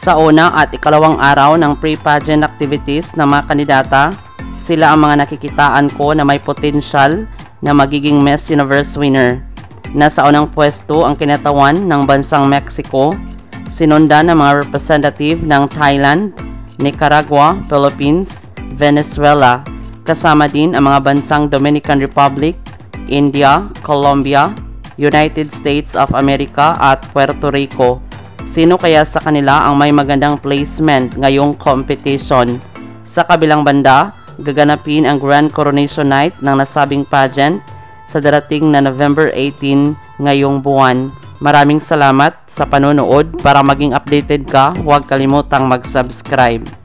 Sa una at ikalawang araw ng pre-pageant activities ng mga kandidata, sila ang mga nakikitaan ko na may potential na magiging Miss Universe winner. Nasa unang pwesto ang kinatawan ng bansang Mexico, sinundan ng mga representative ng Thailand, Nicaragua, Philippines, Venezuela, kasama din ang mga bansang Dominican Republic, India, Colombia, United States of America at Puerto Rico. Sino kaya sa kanila ang may magandang placement ngayong competition? Sa kabilang banda, gaganapin ang Grand Coronation Night ng nasabing pageant sa darating na November 18 ngayong buwan. Maraming salamat sa panonood. Para maging updated ka, huwag kalimutang mag-subscribe.